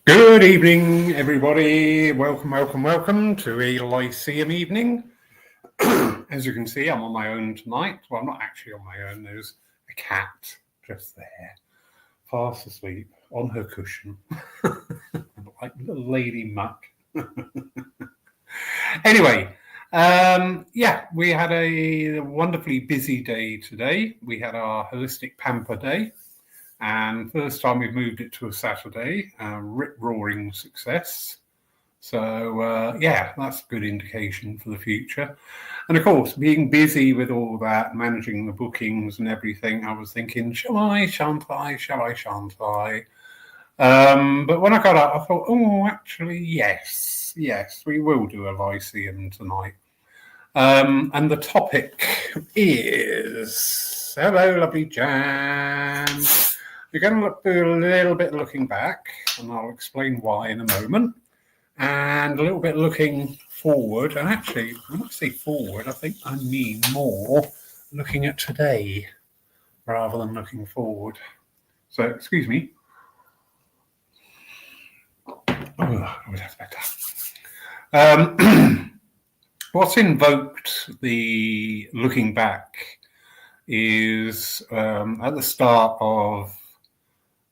Good evening, everybody. Welcome to a Lyceum evening. As you can see, I'm on my own tonight. Well, I'm not actually on my own. There's a cat just there, fast asleep on her cushion, like little lady muck. Anyway, we had a wonderfully busy day today. We had our holistic pamper day. And first time we've moved it to a Saturday, rip-roaring success. So, that's a good indication for the future. And of course, being busy with all that, managing the bookings and everything, I was thinking, shall I, shan't I? But when I got up, I thought, oh, actually, yes, we will do a Lyceum tonight. And the topic is, hello, lovely Jan. We're going to do a little bit looking back, and I'll explain why in a moment, and a little bit looking forward. And actually, when I say forward, I think I mean more looking at today rather than looking forward. So, excuse me. Oh, that's better. What's invoked the looking back is at the start of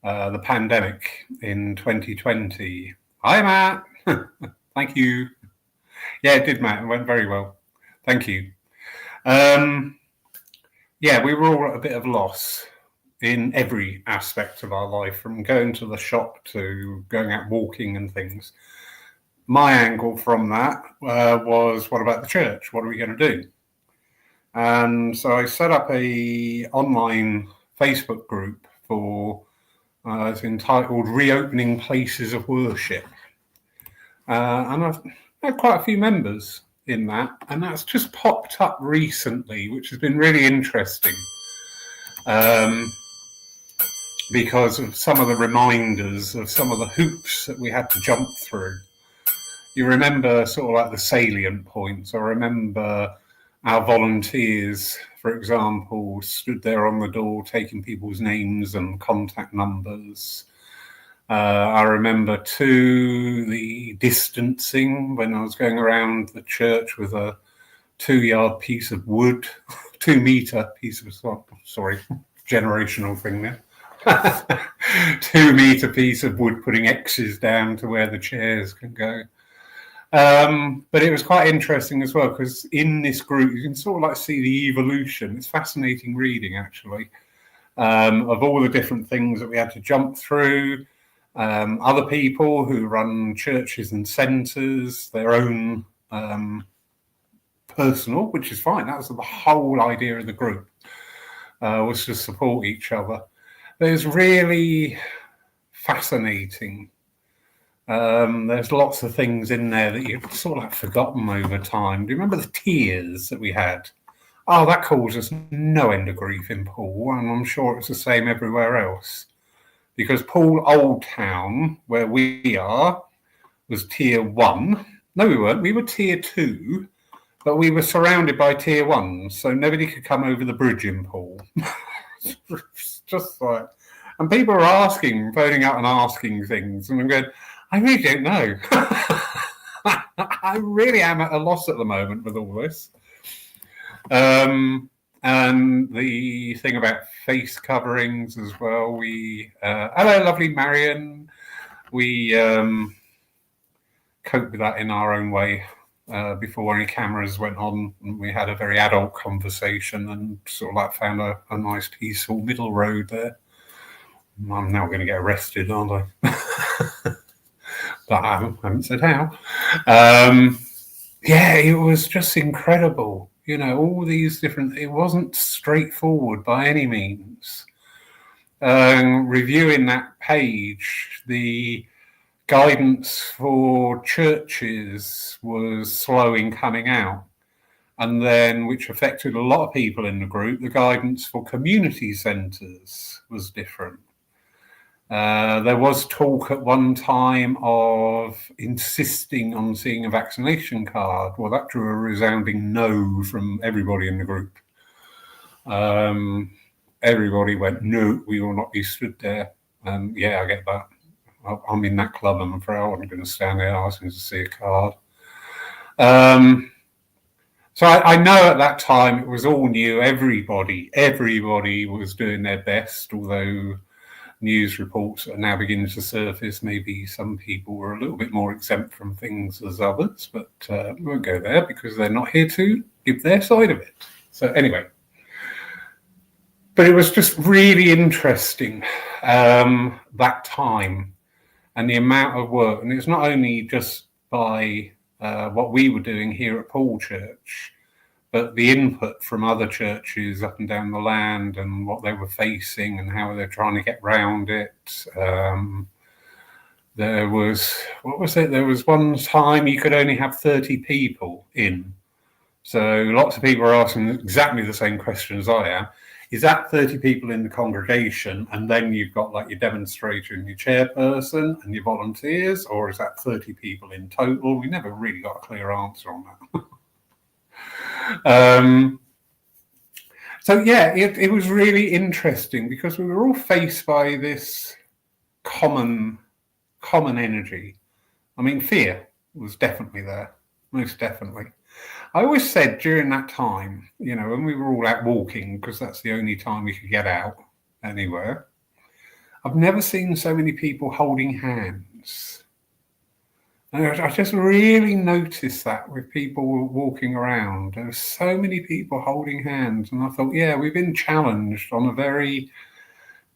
the pandemic in 2020. Hi, Matt. Thank you. Yeah, it did, Matt. It went very well. Thank you. We were all at a bit of loss in every aspect of our life, from going to the shop to going out walking and things. My angle from that was, what about the church? What are we going to do? And so I set up a online Facebook group for it's entitled Reopening Places of Worship. And I've had quite a few members in that, and that's just popped up recently, which has been really interesting because of some of the reminders of some of the hoops that we had to jump through. You remember sort of like the salient points. I remember our volunteers, for example, stood there on the door taking people's names and contact numbers. I remember too the distancing when I was going around the church with a 2-yard piece of wood, 2 meter piece of, sorry, generational thing there. 2 meter piece of wood, putting X's down to where the chairs can go. But it was quite interesting as well, because in this group you can sort of like see the evolution. It's fascinating reading, actually, of all the different things that we had to jump through. Other people who run churches and centres, their own personal, which is fine. That was the whole idea of the group, was to support each other. There's really fascinating. There's lots of things in there that you've sort of like forgotten over time. Do you remember the tears that we had? Oh, that caused us no end of grief in Poole, and I'm sure it's the same everywhere else. Because Poole Old Town, where we are, was tier 1. No, we weren't. We were tier 2, but we were surrounded by tier 1s, so nobody could come over the bridge in Poole. Just like, and people are asking, phoning out and asking things, and I'm going, I really don't know. I really am at a loss at the moment with all this. And the thing about face coverings as well. Hello, lovely Marion. We coped with that in our own way before any cameras went on. And we had a very adult conversation and sort of like found a nice peaceful middle road there. I'm now going to get arrested, aren't I? But I haven't said how. It was just incredible. You know, all these different, it wasn't straightforward by any means. Reviewing that page, the guidance for churches was slow in coming out. And then, which affected a lot of people in the group, the guidance for community centres was different. There was talk at one time of insisting on seeing a vaccination card. Well, that drew a resounding no from everybody in the group. Everybody went, no, we will not be stood there. I get that. I'm in that club, I'm afraid I wasn't going to stand there asking to see a card. So I know at that time it was all new. Everybody was doing their best, although news reports are now beginning to surface. Maybe some people were a little bit more exempt from things as others, but we won't go there because they're not here to give their side of it. So anyway, but it was just really interesting, that time and the amount of work. And it's not only just by what we were doing here at Paul Church, but the input from other churches up and down the land and what they were facing and how they're trying to get round it. There was, what was it? There was one time you could only have 30 people in. So lots of people are asking exactly the same question as I am. Is that 30 people in the congregation, and then you've got like your demonstrator and your chairperson and your volunteers, or is that 30 people in total? We never really got a clear answer on that. So yeah, it was really interesting because we were all faced by this common energy. I mean, fear was definitely there, most definitely. I always said during that time, you know, when we were all out walking, because that's the only time we could get out anywhere, I've never seen so many people holding hands. And I just really noticed that with people walking around. There were so many people holding hands. And I thought, yeah, we've been challenged on a very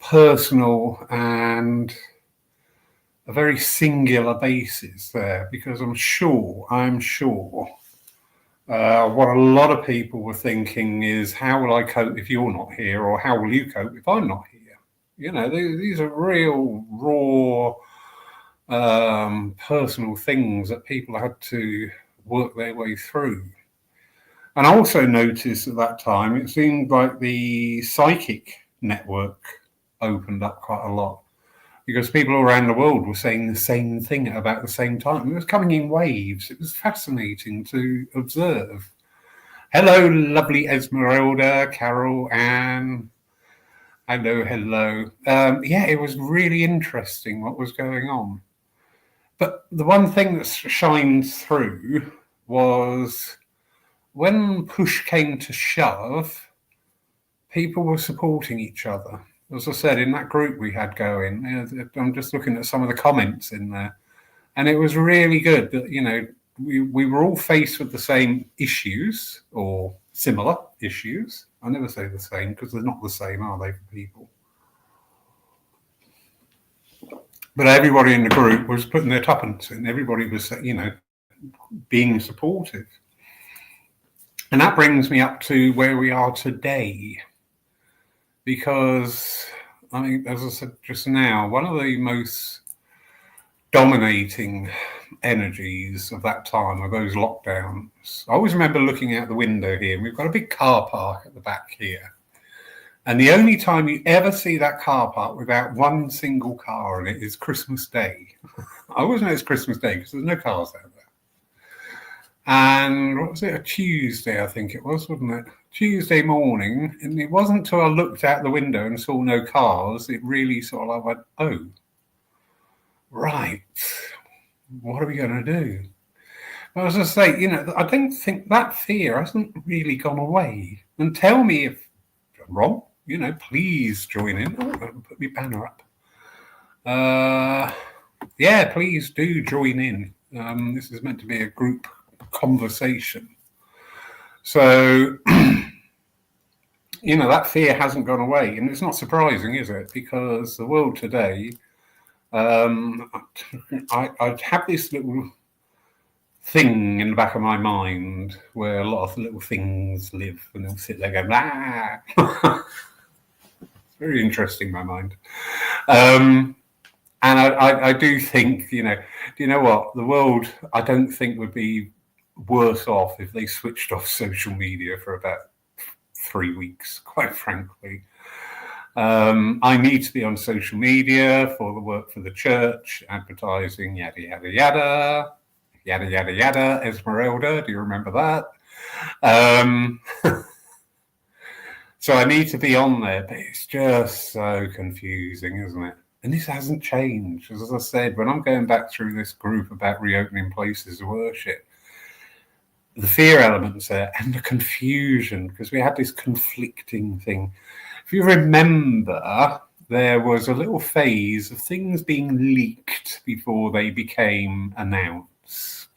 personal and a very singular basis there, because I'm sure what a lot of people were thinking is, how will I cope if you're not here, or how will you cope if I'm not here? You know, these are real raw personal things that people had to work their way through. And I also noticed at that time it seemed like the psychic network opened up quite a lot, because people all around the world were saying the same thing at about the same time. It was coming in waves. It was fascinating to observe. Hello, lovely Esmeralda, Carol, Anne. Hello. Yeah, it was really interesting what was going on. But the one thing that shined through was when push came to shove, people were supporting each other. As I said, in that group we had going, I'm just looking at some of the comments in there, and it was really good that, you know, we were all faced with the same issues or similar issues. I never say the same because they're not the same, are they, for people? But everybody in the group was putting their tuppence in. Everybody was, you know, being supportive. And that brings me up to where we are today. Because, I mean, as I said just now, one of the most dominating energies of that time are those lockdowns. I always remember looking out the window here, and we've got a big car park at the back here. And the only time you ever see that car park without one single car in it is Christmas Day. I always know it's Christmas Day because there's no cars out there. And what was it, a Tuesday, I think it was, wasn't it? Tuesday morning, and it wasn't until I looked out the window and saw no cars, it really sort of like went, oh, right, what are we going to do? But as I say, you know, I don't think that fear hasn't really gone away. And tell me if I'm wrong, you know, please join in. Oh, put my banner up. Yeah, please do join in. This is meant to be a group conversation. So, you know, that fear hasn't gone away, and it's not surprising, is it? Because the world today, I have this little thing in the back of my mind where a lot of little things live, and they'll sit there going, ah. It's very interesting, my mind. And I do think, you know, do you know what? The world, I don't think, would be worse off if they switched off social media for about 3 weeks, quite frankly. I need to be on social media for the work for the church, advertising, yada, yada, yada, yada, yada, yada. Esmeralda, do you remember that? So I need to be on there, but it's just so confusing, isn't it? And this hasn't changed. As I said, when I'm going back through this group about reopening places of worship, the fear elements there and the confusion, because we had this conflicting thing. If you remember, there was a little phase of things being leaked before they became announced.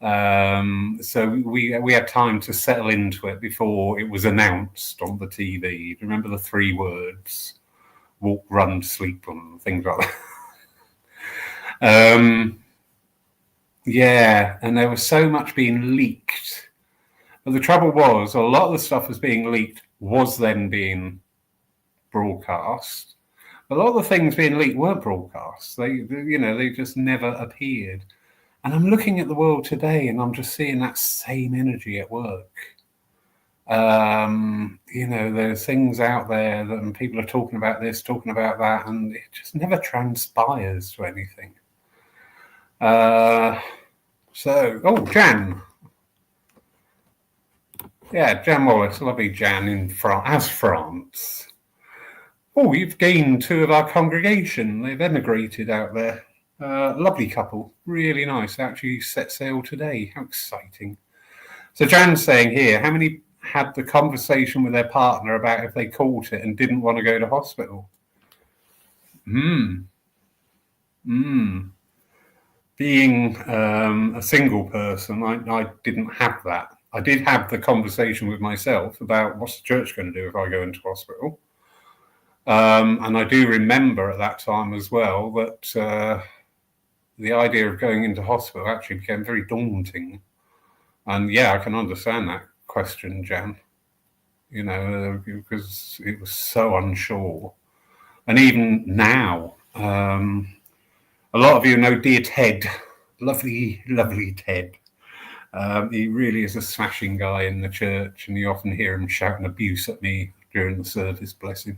So we had time to settle into it before it was announced on the TV. Remember the 3 words: walk, run, sleep, and things like that. Yeah, and there was so much being leaked. But the trouble was, a lot of the stuff was being leaked was then being broadcast. A lot of the things being leaked weren't broadcast. They just never appeared. And I'm looking at the world today, and I'm just seeing that same energy at work. There's things out there that people are talking about this, talking about that, and it just never transpires to anything. Jan. Yeah, Jan Wallace, lovely Jan in France. Oh, you've gained 2 of our congregation. They've emigrated out there. Lovely couple, really nice. Actually set sail today. How exciting. So Jan's saying here, how many had the conversation with their partner about if they caught it and didn't want to go to hospital? Being a single person, I didn't have that. I did have the conversation with myself about what's the church going to do if I go into hospital. And I do remember at that time as well that the idea of going into hospital actually became very daunting. And yeah, I can understand that question, Jan, because it was so unsure. And even now, a lot of you know dear Ted, lovely, lovely Ted. He really is a smashing guy in the church, and you often hear him shouting abuse at me during the service, bless him.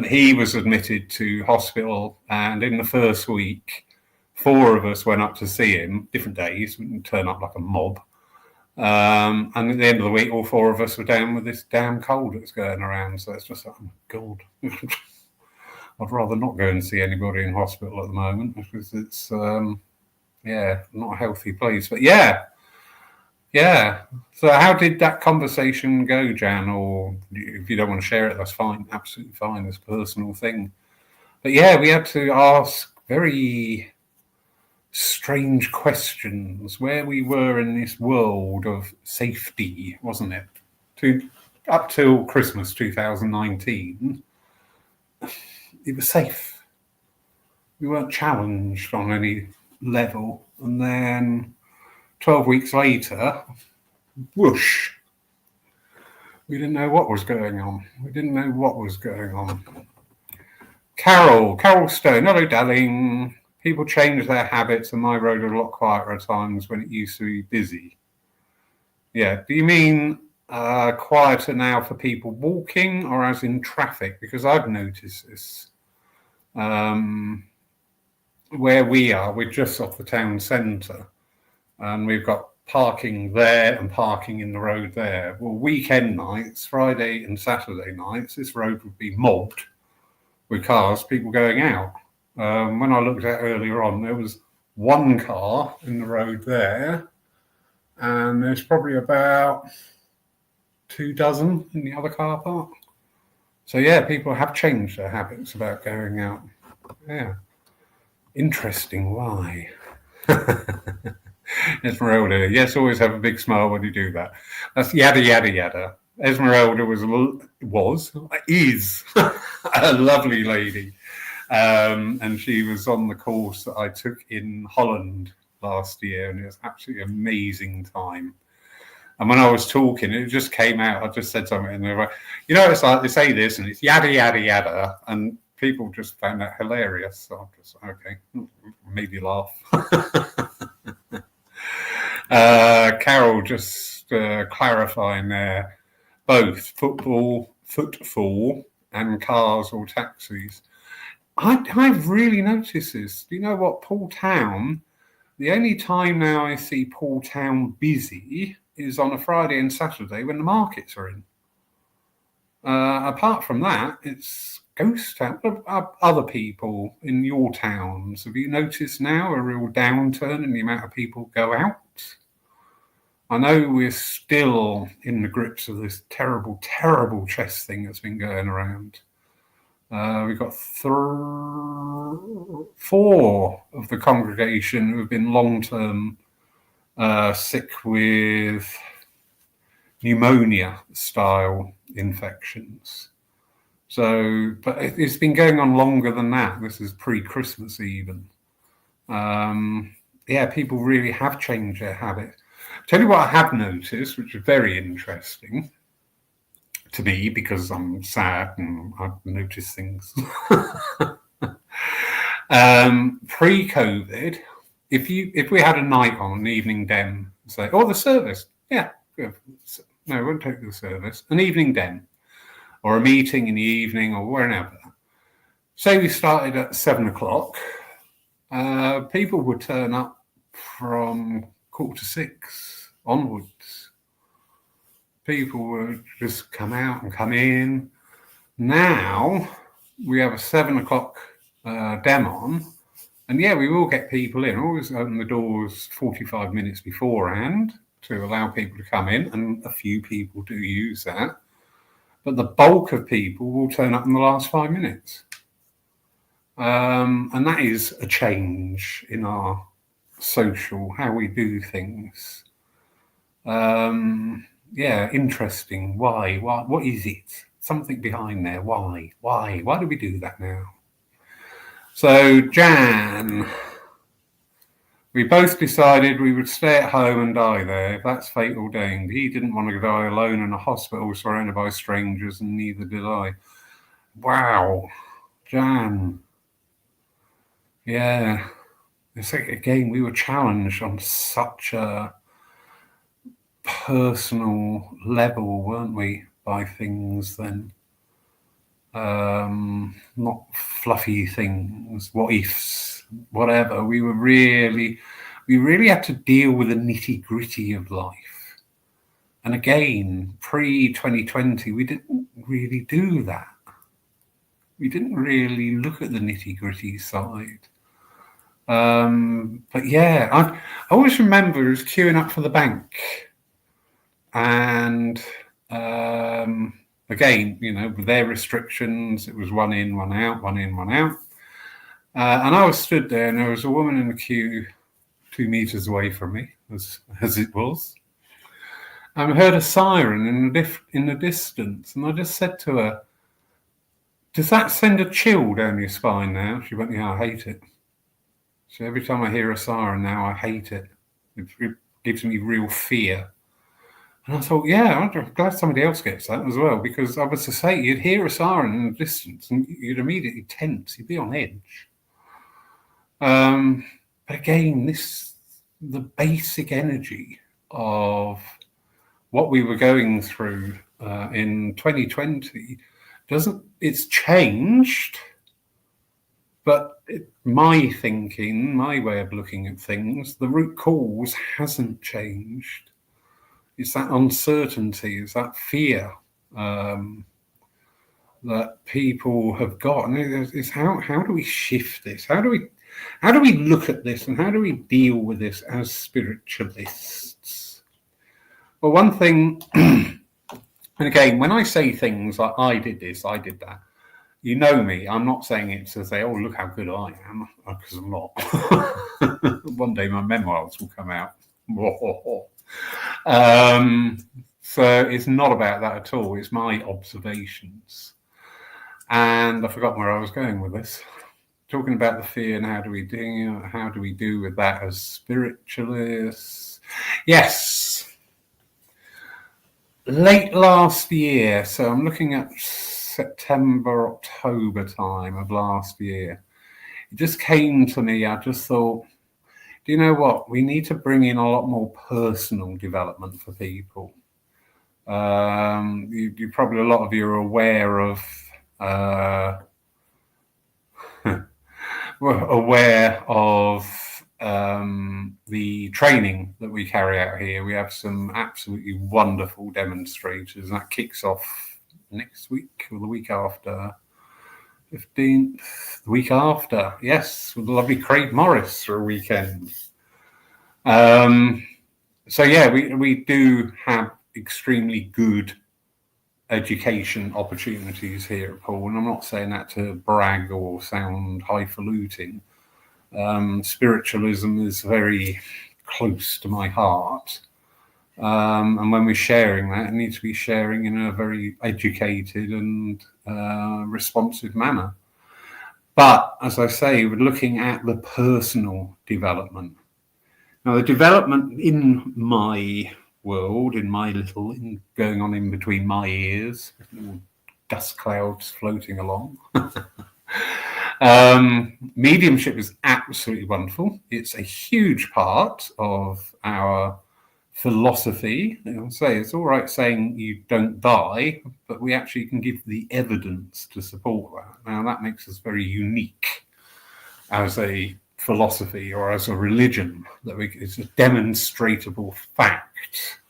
He was admitted to hospital, and in the first week, 4 of us went up to see him, different days, we didn't turn up like a mob. And at the end of the week, all 4 of us were down with this damn cold that's going around. So it's just like, oh my God. I'd rather not go and see anybody in hospital at the moment, because it's, not a healthy place. But yeah. So how did that conversation go, Jan? Or if you don't want to share it, that's fine. Absolutely fine. It's a personal thing. But yeah, we had to ask very strange questions where we were in this world of safety, wasn't it? Up till Christmas 2019, it was safe. We weren't challenged on any level. And then 12 weeks later, whoosh, we didn't know what was going on. Carol Stone, hello, darling. People change their habits, and my road are a lot quieter at times when it used to be busy. Yeah, do you mean quieter now for people walking, or as in traffic? Because I've noticed this. Where we are, we're just off the town centre, and we've got parking there and parking in the road there. Well, weekend nights, Friday and Saturday nights, this road would be mobbed with cars, people going out. When I looked at earlier on, there was 1 car in the road there, and there's probably about 2 dozen in the other car park. So yeah, people have changed their habits about going out. Yeah. Interesting, why? Esmeralda, yes, always have a big smile when you do that. That's yada, yada, yada. Esmeralda is a lovely lady. And she was on the course that I took in Holland last year, and it was absolutely amazing time. And when I was talking, it just came out. I just said something, and they were like, it's like they say this, and it's yada, yada, yada. And people just found that hilarious. So I'm just, okay, maybe laugh. Carol just clarifying there, both footfall and cars or taxis. I've really noticed this. Do you know what, Paul Town, the only time now I see Paul Town busy is on a Friday and Saturday when the markets are in. Apart from that, it's ghost town. Other people in your towns, have you noticed now a real downturn in the amount of people go out? I know we're still in the grips of this terrible, terrible chest thing that's been going around. We've got 4 of the congregation who have been long-term sick with pneumonia-style infections. So, but it's been going on longer than that. This is pre-Christmas even. People really have changed their habit. Tell you what I have noticed, which is very interesting to me because I'm sad and I've noticed things. Pre-COVID, if we had a night on, an evening den, say, the service, no, we won't take the service, an evening den, or a meeting in the evening, or wherever. Say we started at 7:00, people would turn up from 5:45 onwards. People would just come out and come in. Now we have a 7:00 dem on, and we will get people in. Always open the doors 45 minutes beforehand to allow people to come in, and a few people do use that. But the bulk of people will turn up in the last 5 minutes. And that is a change in our social, how we do things. Interesting. Why? What is it? Something behind there. Why? Why do we do that now? So, Jan, we both decided we would stay at home and die there, if that's fate ordained. He didn't want to die alone in a hospital surrounded by strangers, and neither did I. Wow, Jan. Yeah. It's like, again, we were challenged on such a personal level, weren't we, by things then? Not fluffy things, what ifs, whatever. We really had to deal with the nitty-gritty of life. And again, pre-2020, we didn't really do that. We didn't really look at the nitty-gritty side. But I always remember I was queuing up for the bank, and again, with their restrictions, it was 1 in, 1 out, 1 in, 1 out. And I was stood there, and there was a woman in the queue 2 meters away from me, as it was. I heard a siren in the distance, and I just said to her, "Does that send a chill down your spine now?" She went, "Yeah, I hate it." So every time I hear a siren now, I hate it. It gives me real fear. And I thought, I'm glad somebody else gets that as well, because I was to say, you'd hear a siren in the distance and you'd immediately tense, you'd be on edge. But again, the basic energy of what we were going through in 2020 it's changed, but my thinking, my way of looking at things, the root cause hasn't changed. It's that uncertainty, it's that fear that people have got. And it's how do we shift this? How do we look at this, and how do we deal with this as spiritualists? Well, one thing, and again, when I say things like I did this, I did that, you know me, I'm not saying it to say, oh, look how good I am, because I'm not. One day my memoirs will come out. So it's not about that at all. It's my observations. And I forgot where I was going with this. Talking about the fear and how do we do with that as spiritualists? Yes. Late last year, so I'm looking at September, October time of last year. It just came to me. I just thought, do you know what? We need to bring in a lot more personal development for people. You probably, a lot of you are aware of the training that we carry out here. We have some absolutely wonderful demonstrators, and that kicks off next week or the week after. 15th, the week after. Yes, with the lovely Craig Morris for a weekend. So yeah, we do have extremely good education opportunities here at Paul, and I'm not saying that to brag or sound highfalutin. Spiritualism is very close to my heart. And when we're sharing that, it needs to be sharing in a very educated and responsive manner. But as I say, we're looking at the personal development. Now, the development in my world, in my little, going on in between my ears, dust clouds floating along. Mediumship is absolutely wonderful. It's a huge part of our philosophy. I'll say it's all right saying you don't die, but we actually can give the evidence to support that. Now, that makes us very unique as a philosophy or as a religion, that it's a demonstrable fact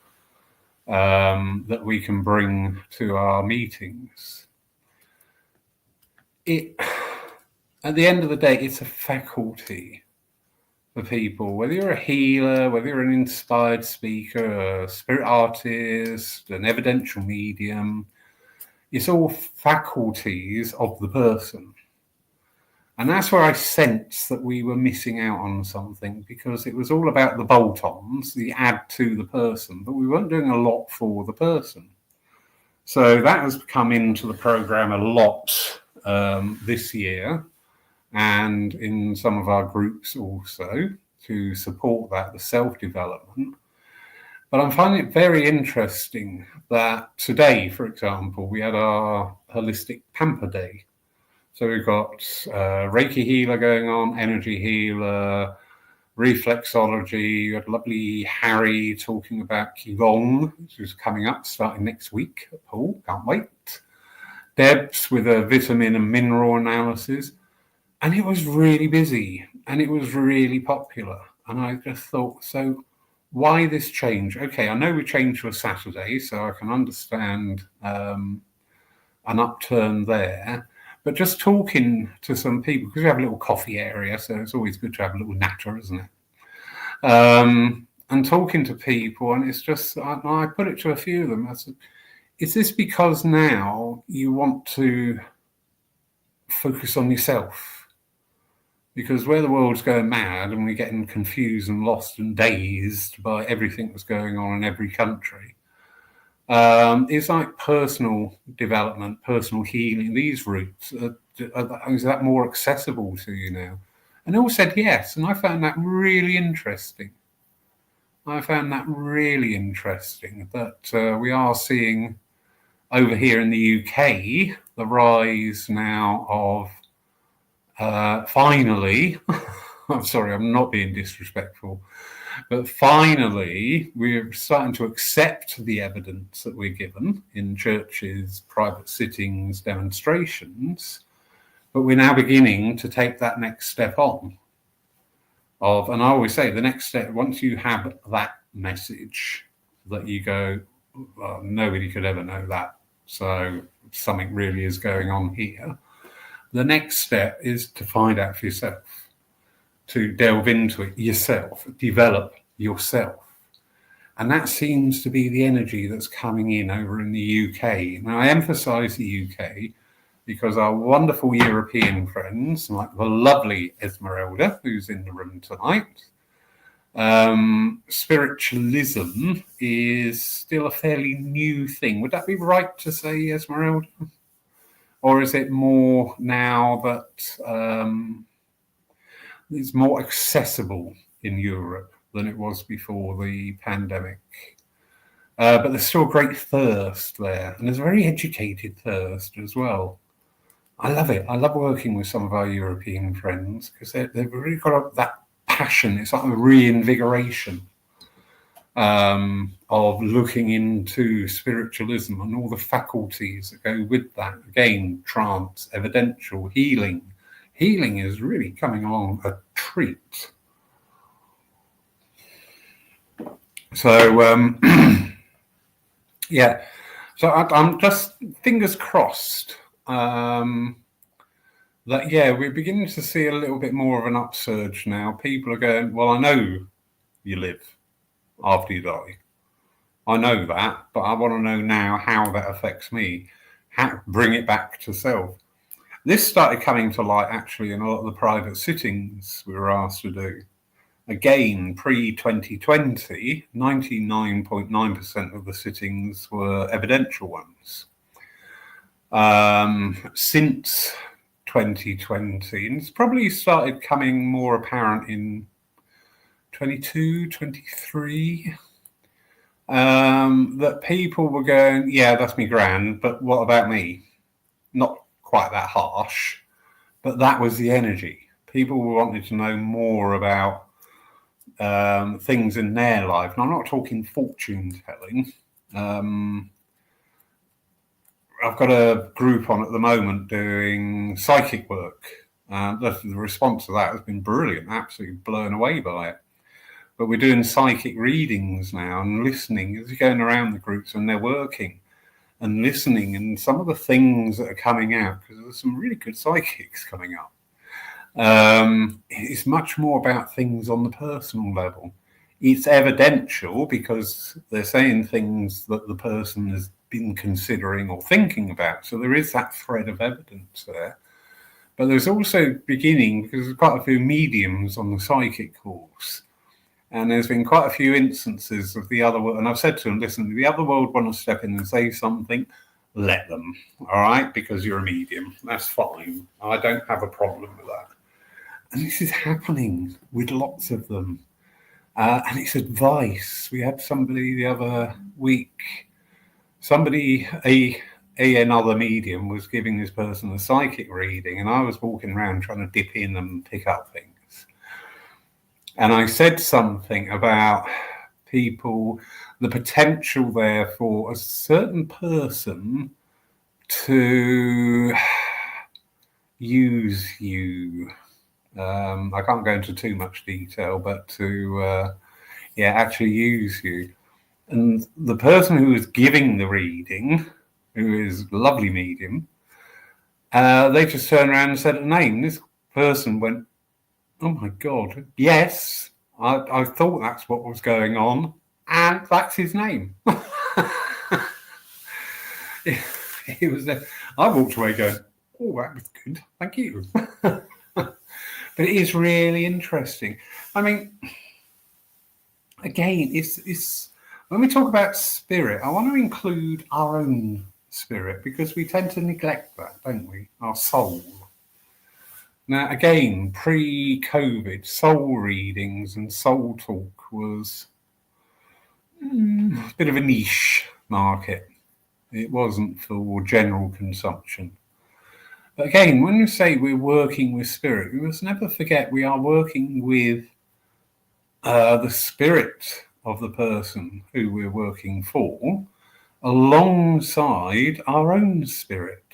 that we can bring to our meetings. At the end of the day, it's a faculty for people, whether you're a healer, whether you're an inspired speaker, a spirit artist, an evidential medium. It's all faculties of the person. And that's where I sense that we were missing out on something, because it was all about the bolt-ons, the add to the person, but we weren't doing a lot for the person. So that has come into the program a lot this year, and in some of our groups also, to support that, the self-development. But I'm finding it very interesting that today, for example, we had our Holistic Pamper Day. So we've got Reiki healer going on, energy healer, reflexology. We had lovely Harry talking about Qigong, which is coming up starting next week at Paul. Can't wait. Debs with a vitamin and mineral analysis. And it was really busy and it was really popular. And I just thought, so why this change? Okay, I know we changed to a Saturday, so I can understand an upturn there. But just talking to some people, because we have a little coffee area, so it's always good to have a little natter, isn't it? And talking to people, and it's just, I put it to a few of them. I said, is this because now you want to focus on yourself? Because where the world's going mad and we're getting confused and lost and dazed by everything that's going on in every country, it's like personal development, personal healing. These routes, is that more accessible to you now? And they all said yes, and I found that really interesting. That we are seeing over here in the UK the rise now of finally, I'm sorry, I'm not being disrespectful, but finally we're starting to accept the evidence that we're given in churches, private sittings, demonstrations, but we're now beginning to take that next step on. And I always say the next step, once you have that message that you go, well, nobody could ever know that, so something really is going on here. The next step is to find out for yourself, to delve into it yourself, develop yourself. And that seems to be the energy that's coming in over in the UK. Now, I emphasize the UK because our wonderful European friends, like the lovely Esmeralda, who's in the room tonight, spiritualism is still a fairly new thing. Would that be right to say, Esmeralda? Or is it more now that it's more accessible in Europe than it was before the pandemic? But there's still great thirst there, and there's a very educated thirst as well. I love it. I love working with some of our European friends because they've really got that passion. It's like a reinvigoration of looking into spiritualism and all the faculties that go with that. Again, trance, evidential, healing. Healing is really coming along a treat. So, yeah. So I'm just fingers crossed. that, yeah, we're beginning to see a little bit more of an upsurge now. People are going, well, I know you live after you die. I know that, but I want to know now how that affects me. How bring it back to self. This started coming to light actually in a lot of the private sittings we were asked to do. Again, pre-2020, 99.9% of the sittings were evidential ones. Since 2020, and it's probably started coming more apparent in 22, 23, that people were going, yeah, that's me gran, but what about me? Not quite that harsh, but that was the energy. People wanted to know more about things in their life. And I'm not talking fortune telling. I've got a group on at the moment doing psychic work. The response to that has been brilliant, absolutely blown away by it. But we're doing psychic readings now and listening as you're going around the groups and they're working and listening, and some of the things that are coming out, because there's some really good psychics coming up. It's much more about things on the personal level. It's evidential because they're saying things that the person has been considering or thinking about. So there is that thread of evidence there. But there's also beginning, because there's quite a few mediums on the psychic course. And there's been quite a few instances of the other world. And I've said to them, listen, the other world want to step in and say something, let them, all right? Because you're a medium. That's fine. I don't have a problem with that. And this is happening with lots of them. And it's advice. We had somebody the other week, another medium was giving this person a psychic reading, and I was walking around trying to dip in and pick up things. And I said something about people, the potential there for a certain person to use you. I can't go into too much detail, but to actually use you. And the person who was giving the reading, who is a lovely medium, they just turned around and said a name. This person went, oh my God, yes, I thought that's what was going on, and that's his name. It was. I walked away going, oh, that was good, thank you. But it is really interesting. I mean, again, it's when we talk about spirit, I want to include our own spirit, because we tend to neglect that, don't we? Our soul. Now, again, pre-COVID, soul readings and soul talk was a bit of a niche market. It wasn't for general consumption. But again, when we say we're working with spirit, we must never forget we are working with the spirit of the person who we're working for, alongside our own spirit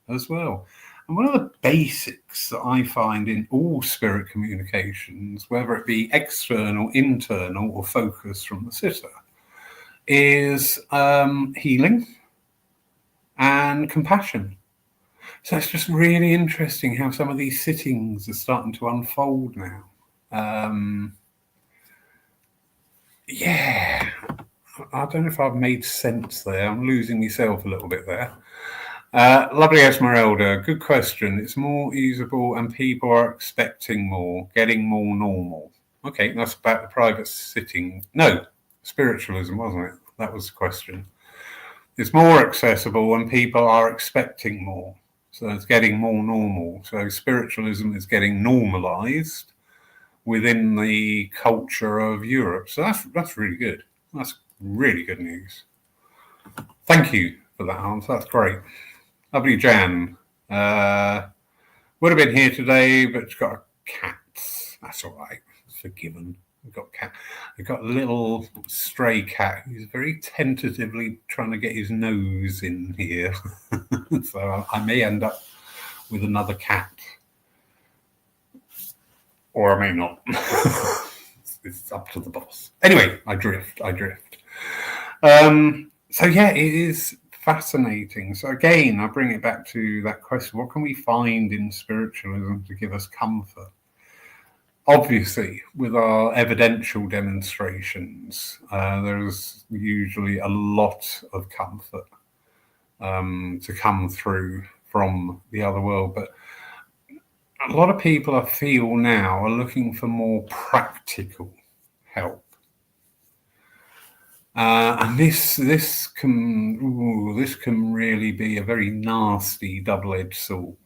as well. And one of the basics that I find in all spirit communications, whether it be external, internal, or focus from the sitter, is healing and compassion. So it's just really interesting how some of these sittings are starting to unfold now. I don't know if I've made sense there. I'm losing myself a little bit there. Lovely Esmeralda, good question. It's more usable and people are expecting more, getting more normal. Okay, that's about the private sitting. No, spiritualism, wasn't it? That was the question. It's more accessible and people are expecting more. So it's getting more normal. So spiritualism is getting normalized within the culture of Europe. So that's really good. That's really good news. Thank you for that answer. That's great. Lovely Jan. Would have been here today, but she's got a cat. That's all right. It's forgiven. We've got cat. We've got a little stray cat who's very tentatively trying to get his nose in here. So I may end up with another cat. Or I may not. It's up to the boss. Anyway, I drift. So yeah, it is fascinating. So again, I bring it back to that question: what can we find in spiritualism to give us comfort? Obviously, with our evidential demonstrations, there's usually a lot of comfort to come through from the other world. But a lot of people, I feel now, are looking for more practical help. And this can really be a very nasty double-edged sword.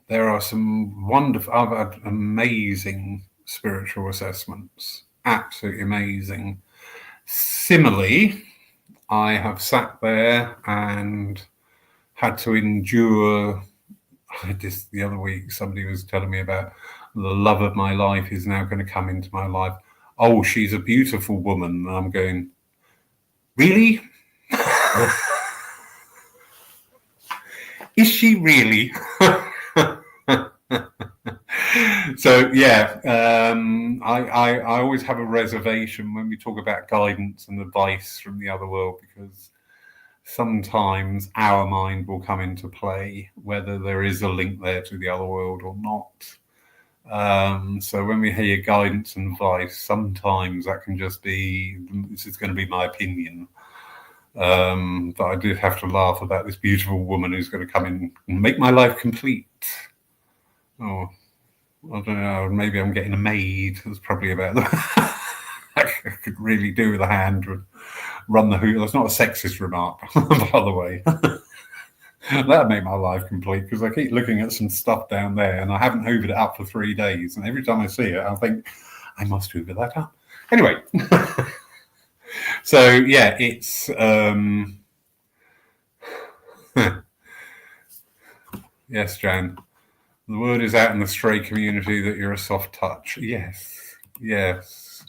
There are some wonderful, I've had amazing spiritual assessments, absolutely amazing. Similarly, I have sat there and had to endure. Just the other week, somebody was telling me about the love of my life is now going to come into my life. Oh, she's a beautiful woman. And I'm going, really? Is she really? So yeah, I always have a reservation when we talk about guidance and advice from the other world, because sometimes our mind will come into play, whether there is a link there to the other world or not. So when we hear guidance and advice, sometimes that can just be, this is going to be my opinion. But I did have to laugh about this beautiful woman who's going to come in and make my life complete. Oh, I don't know, maybe I'm getting a maid. That's probably about that. I could really do with a hand, would run the hoop. That's not a sexist remark, by the way. That'd make my life complete, because I keep looking at some stuff down there and I haven't hoovered it up for 3 days. And every time I see it, I think, I must hoover that up. Anyway. So, yeah, it's... Yes, Jan. The word is out in the stray community that you're a soft touch. Yes, yes.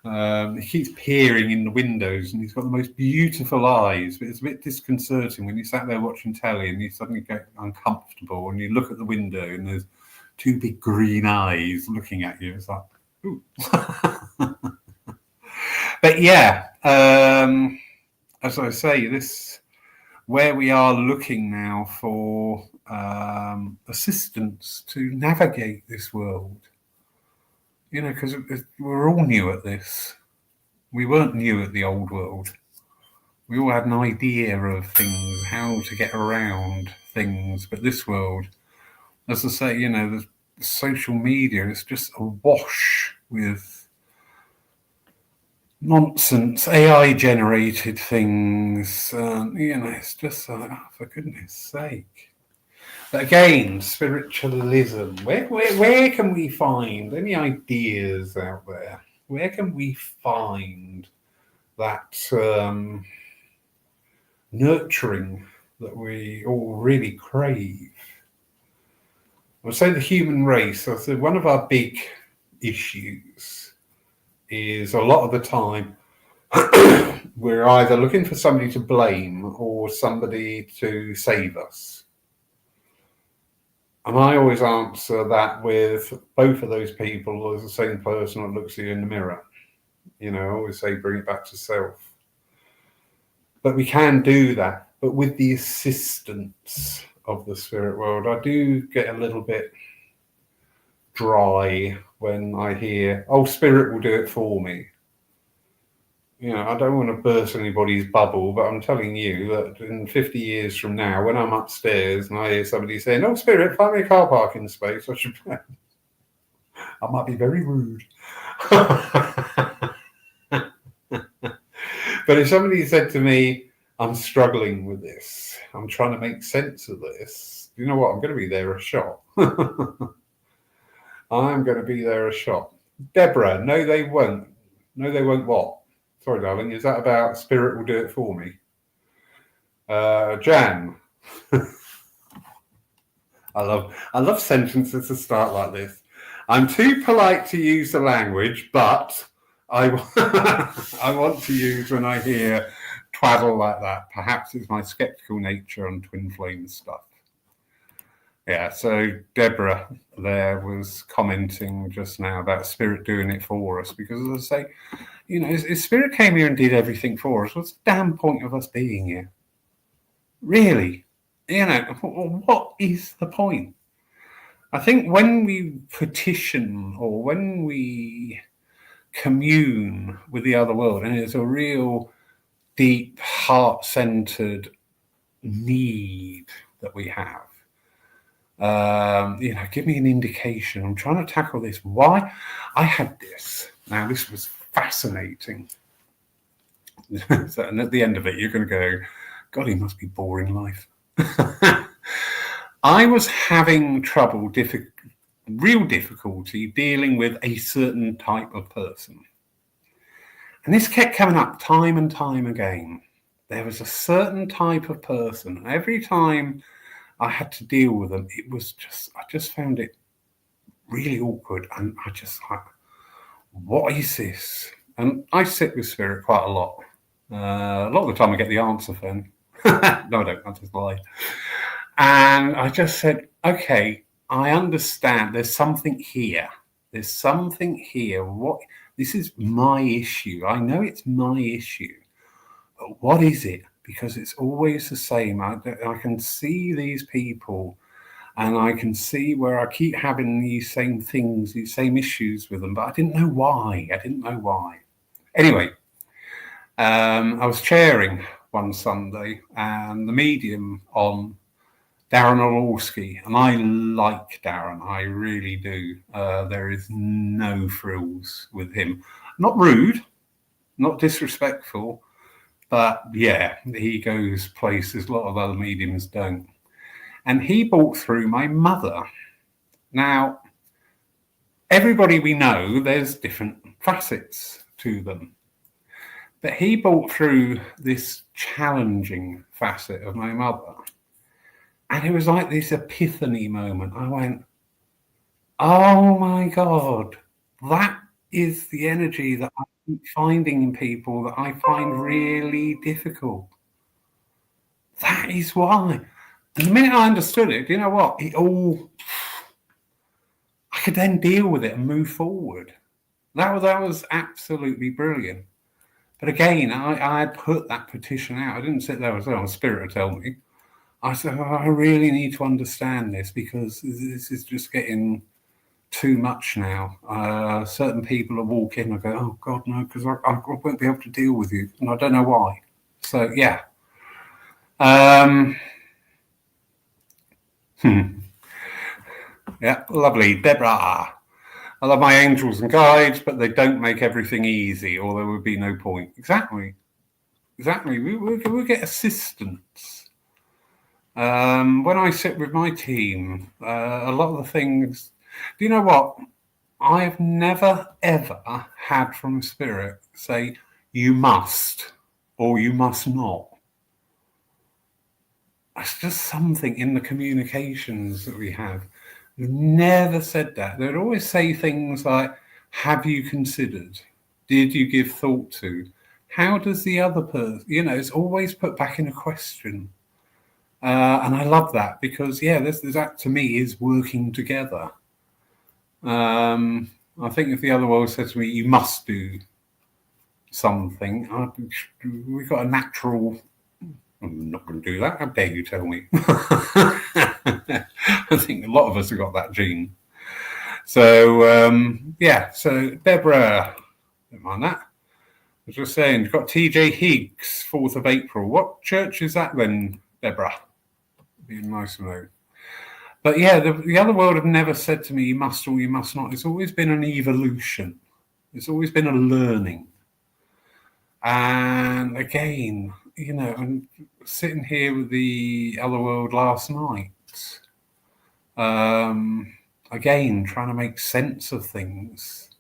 He keeps peering in the windows and he's got the most beautiful eyes, but it's a bit disconcerting when you sat there watching telly and you suddenly get uncomfortable and you look at the window and there's 2 big green eyes looking at you. It's like, ooh. But yeah, as I say, this where we are looking now for assistance to navigate this world. You know, because we're all new at this. We weren't new at the old world. We all had an idea of things, how to get around things. But this world, as I say, you know, the social media is just awash with nonsense, AI-generated things. You know, it's just like, oh, for goodness sake. But again, spiritualism. Where can we find any ideas out there? Where can we find that nurturing that we all really crave? I would say the human race. I said one of our big issues is a lot of the time we're either looking for somebody to blame or somebody to save us. And I always answer that with both of those people as the same person that looks at you in the mirror. You know, I always say bring it back to self. But we can do that, but with the assistance of the spirit world. I do get a little bit dry when I hear, oh, spirit will do it for me. You know, I don't want to burst anybody's bubble, but I'm telling you that in 50 years from now, when I'm upstairs and I hear somebody saying, oh, spirit, find me a car parking space, I might be very rude. But if somebody said to me, I'm struggling with this, I'm trying to make sense of this, you know what, I'm going to be there a shot. I'm going to be there a shot. Deborah, no, they won't. No, they won't what? Sorry, darling. Is that about spirit will do it for me? Jan. I love sentences that start like this. I'm too polite to use the language, but I want to use when I hear twaddle like that. Perhaps it's my skeptical nature on twin flame stuff. Yeah, so Deborah there was commenting just now about spirit doing it for us, because as I say, If Spirit came here and did everything for us, what's the damn point of us being here? Really? What is the point? I think when we petition or when we commune with the other world, and it's a real deep, heart-centered need that we have, give me an indication. I'm trying to tackle this. Why? I had this. Now, this was fascinating. And at the end of it, you're going to go, God, he must be boring life. I was having trouble, real difficulty dealing with a certain type of person. And this kept coming up time and time again. There was a certain type of person. Every time I had to deal with them, I just found it really awkward. And I just like, what is this? And I sit with Spirit quite a lot. A lot of the time I get the answer then. No, I don't. I just lie. And I just said, okay, I understand. There's something here. There's something here. This is my issue. I know it's my issue. But what is it? Because it's always the same. I can see these people and I can see where I keep having these same things, these same issues with them, but I didn't know why. Anyway, I was chairing one Sunday and the medium on Darren Orlowski, and I like Darren, I really do. There is no frills with him. Not rude, not disrespectful, but yeah, he goes places a lot of other mediums don't. And he brought through my mother. Now, everybody we know, there's different facets to them. But he brought through this challenging facet of my mother. And it was like this epiphany moment. I went, oh my God, that is the energy that I keep finding in people that I find really difficult. That is why. And the minute I understood it, you know what? I could then deal with it and move forward. That was absolutely brilliant. But again, I had put that petition out. I didn't sit there and say, Spirit would tell me. I said, I really need to understand this because this is just getting too much now. Certain people are walking, I go, oh God, no, because I won't be able to deal with you. And I don't know why. So, yeah. Yeah, lovely. Deborah. I love my angels and guides, but they don't make everything easy or there would be no point. Exactly. We'll get assistance. When I sit with my team, a lot of the things, do you know what? I've never, ever had from Spirit say, you must or you must not. It's just something in the communications that we have. We've never said that. They'd always say things like, have you considered? Did you give thought to? How does the other person, it's always put back in a question. And I love that because, that to me is working together. I think if the other world says to me, you must do something, we've got a natural, I'm not going to do that. How dare you tell me? I think a lot of us have got that gene. So, so Deborah, don't mind that. I was just saying, you've got TJ Higgs, 4th of April. What church is that then, Deborah? Be nice to know. But yeah, the other world have never said to me, you must or you must not. It's always been an evolution. It's always been a learning. And again, I'm sitting here with the other world last night. Again, trying to make sense of things.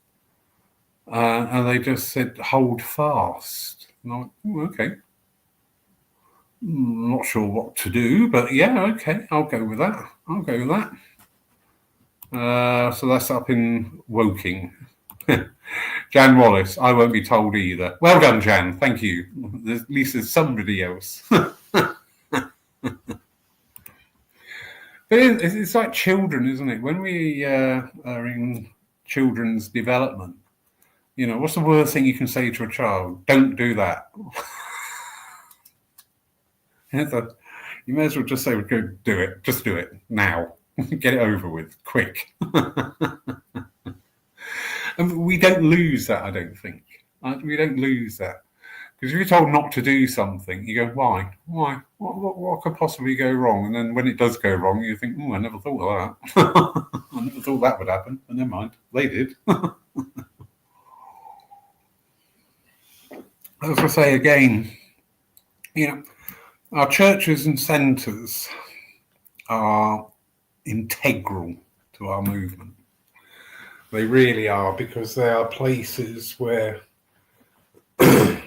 And they just said, hold fast. And I went, okay. I'm not sure what to do, but yeah, okay, I'll go with that. So that's up in Woking. Jan Wallace, I won't be told either. Well done, Jan. Thank you. At least there's somebody else. But it's like children, isn't it? When we are in children's development, What's the worst thing you can say to a child? Don't do that. You may as well just say, go do it. Just do it now. Get it over with, quick. And we don't lose that, I don't think. We don't lose that. Because if you're told not to do something, you go, why? Why? What could possibly go wrong? And then when it does go wrong, you think, I never thought of that. I never thought that would happen. But never mind, they did. As I say again, our churches and centres are integral to our movement. They really are, because they are places where, and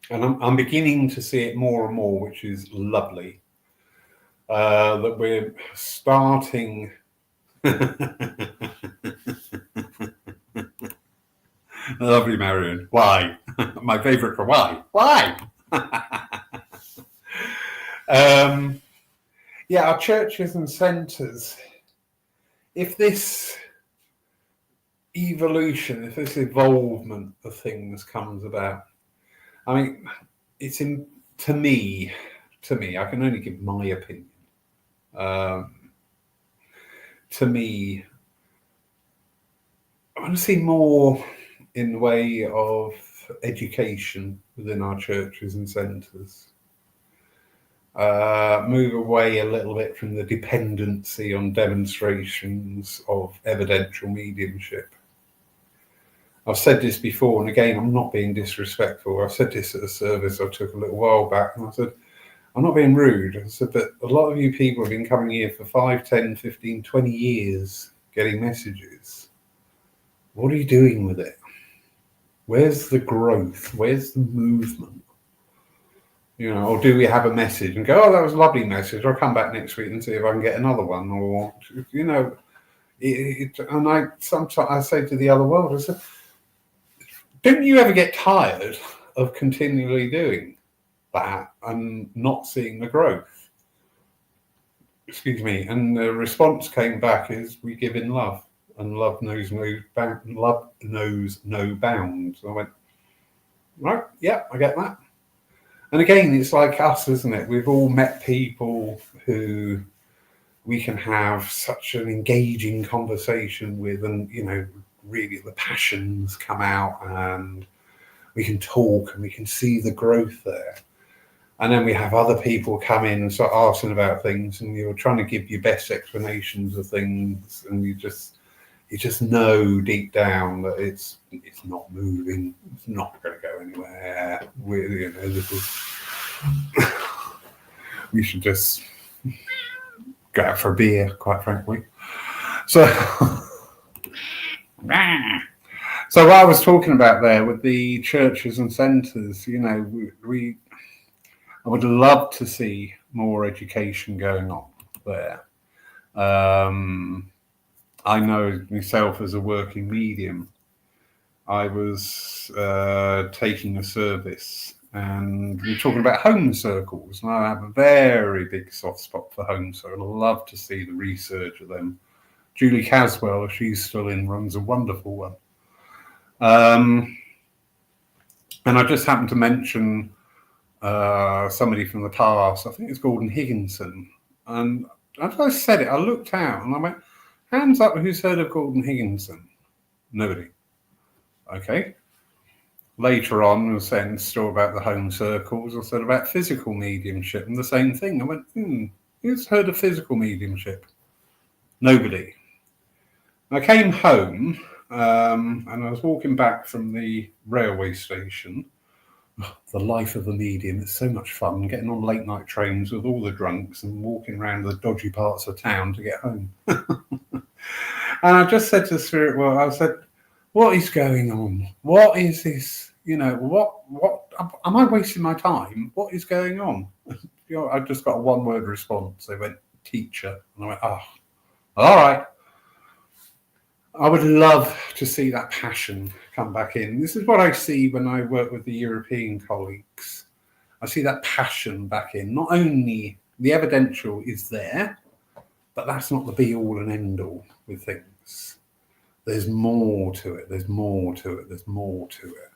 I'm beginning to see it more and more, which is lovely, that we're starting. Lovely, Marion. Why? My favourite for why? Why? Our churches and centres, if this evolution, if this evolvement of things comes about, I mean, it's to me, I can only give my opinion. To me, I want to see more in the way of education within our churches and centres. Move away a little bit from the dependency on demonstrations of evidential mediumship. I've said this before, and again, I'm not being disrespectful. I said this at a service I took a little while back, and I said, I'm not being rude. I said, but a lot of you people have been coming here for 5, 10, 15, 20 years getting messages. What are you doing with it? Where's the growth? Where's the movement? Or do we have a message and go, oh, that was a lovely message. I'll come back next week and see if I can get another one. Or, and sometimes I say to the other world, I said, don't you ever get tired of continually doing that and not seeing the growth? Excuse me. And the response came back is, we give in love, and love knows no bounds. I went, right, yeah, I get that. And again, it's like us, isn't it? We've all met people who we can have such an engaging conversation with, and really the passions come out, and we can talk and we can see the growth there. And then we have other people come in and start asking about things, and you're trying to give your best explanations of things, and you just know deep down that it's not moving, it's not going to go anywhere. We should just go out for a beer, quite frankly. So what I was talking about there with the churches and centres, I would love to see more education going on there. I know myself as a working medium, I was taking a service, and we were talking about home circles, and I have a very big soft spot for home circles. I'd love to see the research of them. Julie Caswell, if she's still in, runs a wonderful one. And I just happened to mention somebody from the past. I think it's Gordon Higginson. And after I said it, I looked out and I went, hands up, who's heard of Gordon Higginson? Nobody. Okay. Later on, I was saying a story about the home circles. I said about physical mediumship, and the same thing. I went, who's heard of physical mediumship? Nobody. I came home, and I was walking back from the railway station. The life of a medium is so much fun, getting on late night trains with all the drunks and walking around the dodgy parts of town to get home. And I just said to the spirit world, I said, what is going on? What is this? What am I wasting my time? What is going on? I just got a one-word response. They went, teacher. And I went, oh, all right. I would love to see that passion come back in. This is what I see when I work with the European colleagues. I see that passion back in. Not only the evidential is there, but that's not the be-all and end-all with things. there's more to it. There's more to it. There's more to it.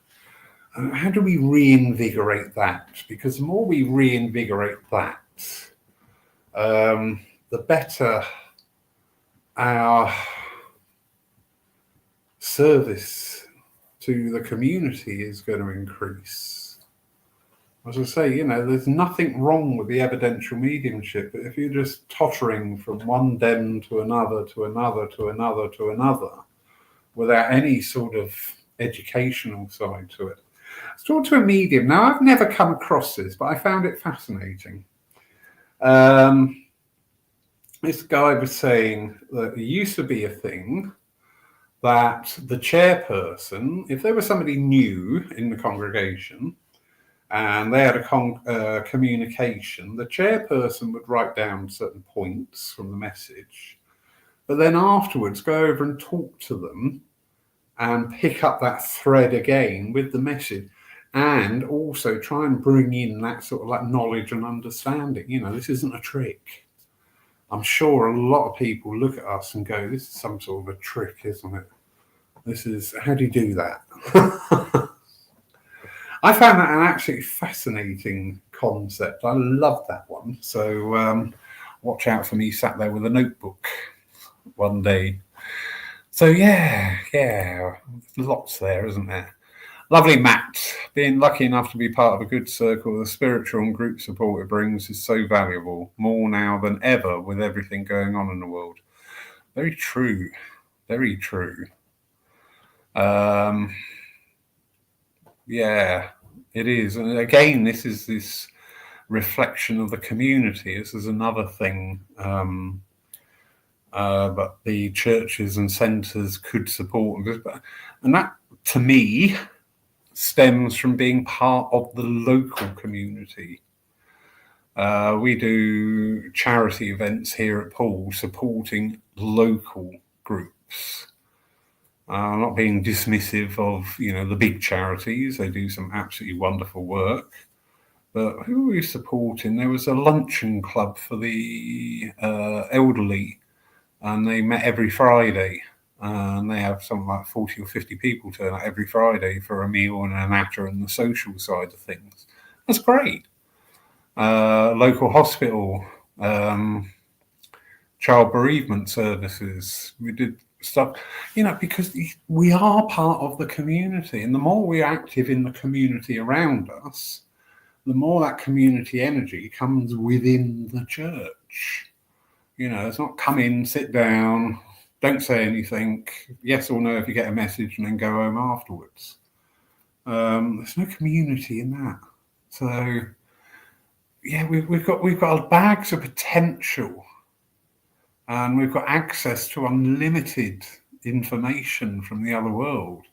And how do we reinvigorate that? Because the more we reinvigorate that, the better our service to the community is going to increase. As I say, there's nothing wrong with the evidential mediumship, but if you're just tottering from one den to another, to another, to another, to another, without any sort of educational side to it. I was talking to a medium. Now, I've never come across this, but I found it fascinating. This guy was saying that it used to be a thing that the chairperson, if there was somebody new in the congregation and they had a communication, the chairperson would write down certain points from the message, but then afterwards go over and talk to them and pick up that thread again with the message, and also try and bring in that sort of like knowledge and understanding. This isn't a trick. I'm sure a lot of people look at us and go, this is some sort of a trick, isn't it? This is, how do you do that? I found that an absolutely fascinating concept. I love that one. So watch out for me sat there with a notebook one day. So yeah, lots there, isn't there? Lovely, Matt. Being lucky enough to be part of a good circle, the spiritual and group support it brings is so valuable, more now than ever with everything going on in the world. Very true. Very true. Yeah, it is. And again, this is this reflection of the community. This is another thing. But the churches and centres could support. And that, to me, stems from being part of the local community. We do charity events here at Poole supporting local groups. Not being dismissive of, the big charities. They do some absolutely wonderful work. But who are we supporting? There was a luncheon club for the elderly, and they met every Friday. And they have something like 40 or 50 people turn out every Friday for a meal and a natter and the social side of things. That's great. Local hospital, child bereavement services. We did stuff, because we are part of the community. And the more we're active in the community around us, the more that community energy comes within the church. It's not come in, sit down, don't say anything, yes or no if you get a message, and then go home afterwards. There's no community in that. So, yeah, we've got bags of potential, and we've got access to unlimited information from the other world.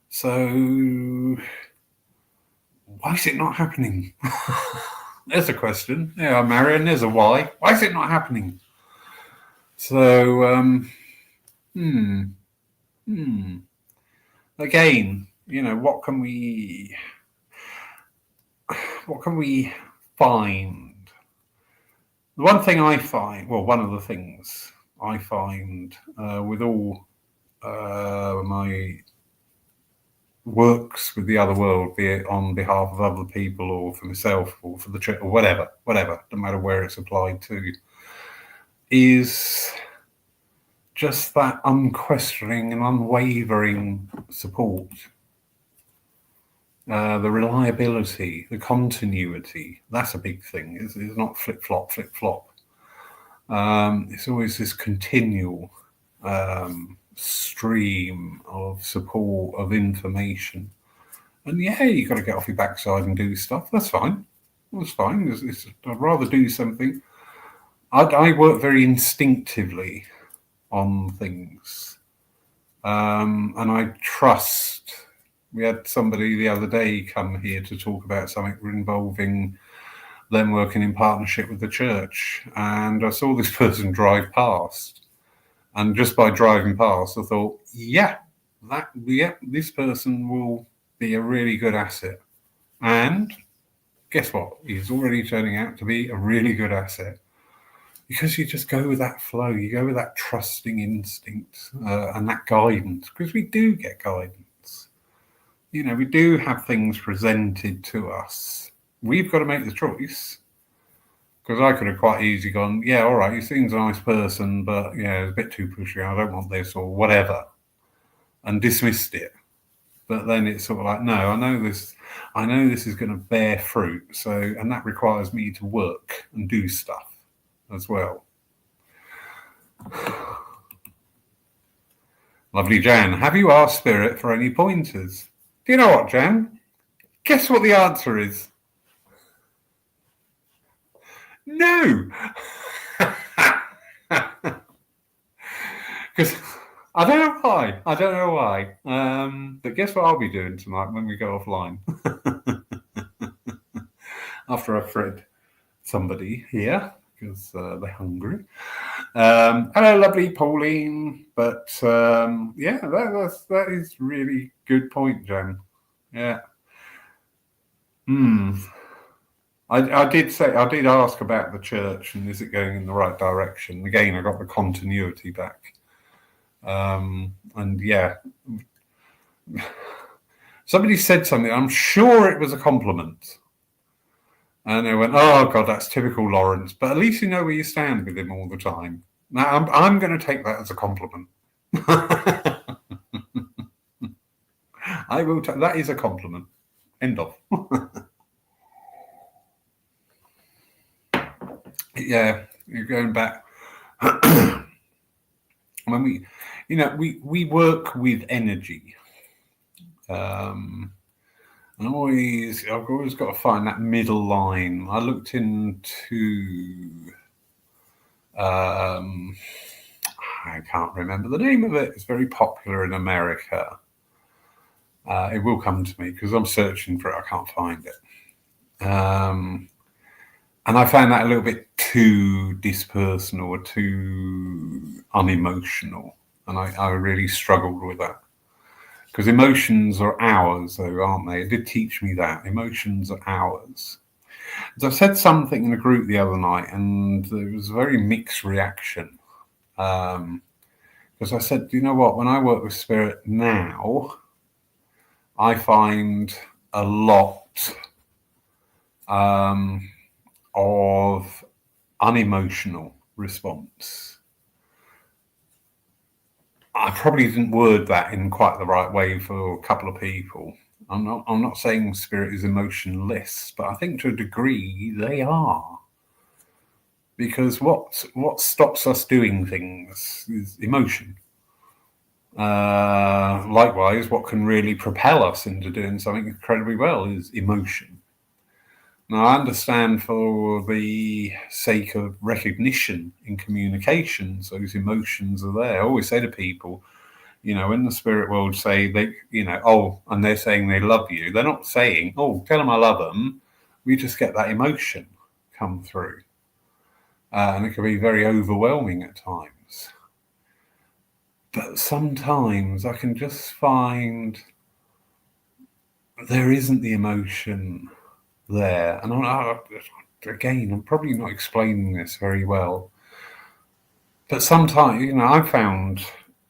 So, why is it not happening? There's a question. Yeah, Marion, there's a why. Why is it not happening? So, again, what can we find? The one thing I find, one of the things I find with all my works with the other world, be it on behalf of other people or for myself or for the church or whatever, no matter where it's applied to, is just that unquestioning and unwavering support. The reliability, the continuity, that's a big thing. It's not flip-flop. It's always this continual stream of support, of information. And yeah, you've got to get off your backside and do stuff. That's fine. I'd rather do something. I work very instinctively on things. And I trust. We had somebody the other day come here to talk about something involving them working in partnership with the church. And I saw this person drive past. And just by driving past, I thought, this person will be a really good asset. And guess what? He's already turning out to be a really good asset. because you just go with that flow, you go with that trusting instinct and that guidance, because we do get guidance. We do have things presented to us. We've got to make the choice, because I could have quite easily gone, yeah, all right, he seems a nice person, but yeah, it's a bit too pushy, I don't want this or whatever, and dismissed it. But then it's sort of like, no, I know this is going to bear fruit, and that requires me to work and do stuff as well. Lovely Jan, have you asked Spirit for any pointers? Do you know what, Jan? Guess what the answer is? No. Because I don't know why. But guess what I'll be doing tonight when we go offline? After I've fed somebody here, because they're hungry. Hello, lovely Pauline. But yeah, that is really good point, Jan. Yeah. I did ask about the church and is it going in the right direction? Again, I got the continuity back. And yeah, somebody said something, I'm sure it was a compliment. And they went, oh God, that's typical Lawrence. But at least you know where you stand with him all the time. Now, I'm going to take that as a compliment. I will that is a compliment. End of. Yeah, you're going back. When we work with energy. I've always got to find that middle line. I looked into I can't remember the name of it. It's very popular in America. It will come to me because I'm searching for it. I can't find it. And I found that a little bit too dispersonal or too unemotional. And I really struggled with that. Because emotions are ours, though, aren't they? It did teach me that. Emotions are ours. So I said something in a group the other night, and there was a very mixed reaction. Because I said, you know what? When I work with Spirit now, I find a lot of unemotional response. I probably didn't word that in quite the right way for a couple of people. I'm not saying Spirit is emotionless, but I think to a degree they are. Because what stops us doing things is emotion. Likewise, what can really propel us into doing something incredibly well is emotion. Now, I understand for the sake of recognition in communications, those emotions are there. I always say to people, in the spirit world say they, and they're saying they love you. They're not saying, oh, tell them I love them. We just get that emotion come through. And it can be very overwhelming at times. But sometimes I can just find there isn't the emotion there. And I'm probably not explaining this very well. But sometimes, I found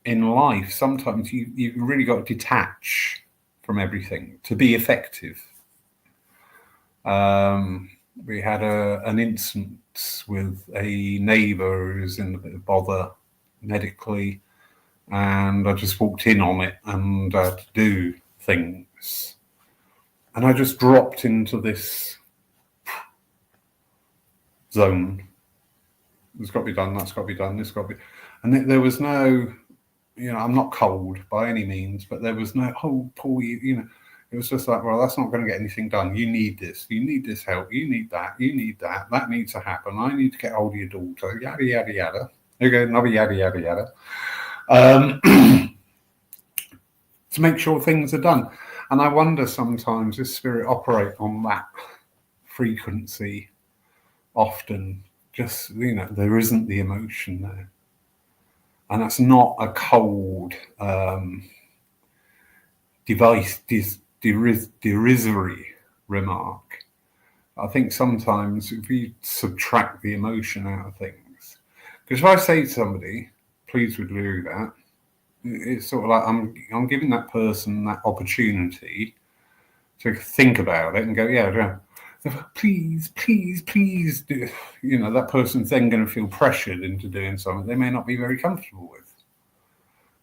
in life, sometimes you've really got to detach from everything to be effective. We had an instance with a neighbour who's in a bit of bother medically, and I just walked in on it and to do things. And I just dropped into this zone. It's got to be done, that's got to be done, this got to be... And there was no, I'm not cold by any means, but there was no, oh, Paul, it was just like, well, that's not going to get anything done. You need this help, you need that needs to happen. I need to get hold of your daughter, yada, yada, yada. Okay, another yada, yada, yada. To make sure things are done. And I wonder sometimes does Spirit operate on that frequency often? Just, there isn't the emotion there. And that's not a cold, derisory remark. I think sometimes if you subtract the emotion out of things, Because if I say to somebody, please would do that, it's sort of like I'm giving that person that opportunity to think about it and go, yeah, please, please, please do. You know, that person's then going to feel pressured into doing something they may not be very comfortable with